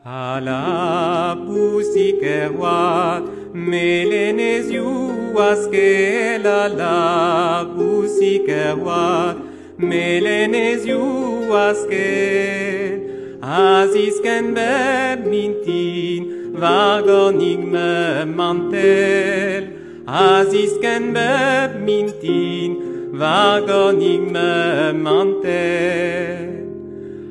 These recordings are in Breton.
Ala pusikerwa meleneziu askela la pusikerwa meleneziu askel azisken beb mintin vargonig me mantel azisken beb mintin vargonig me mantel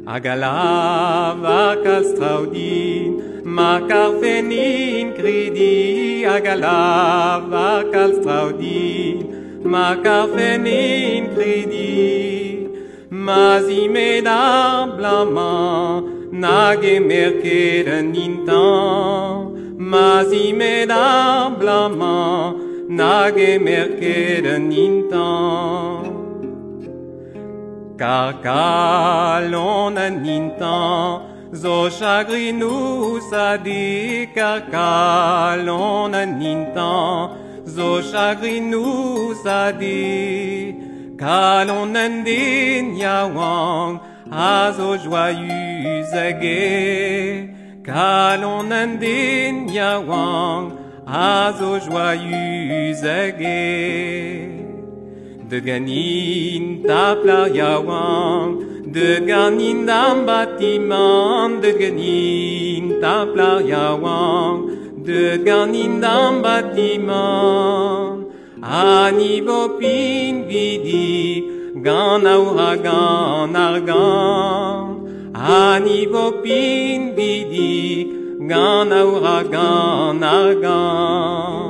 Agala vakal straudin, makar fenin kredi. Agala vakal straudin, makar fenin kredi. Mazi medar blaman, nage merkeden intan. Mazi medar blaman, nage merkeden intan. Car calon an intan, zo chagrinou sadi. Car calon an intan, zo chagrinou sadi. Calon an din yawang, a zo joyeux age. Calon an din yawang, a zo joyeux age. De ganin taplar yawang, de ganin dam bâtiment, de ganin taplar yawang, de ganin dam bâtiment. Ani bopin vidi, gan auragan argan. Ani bopin vidi, gan auragan argan.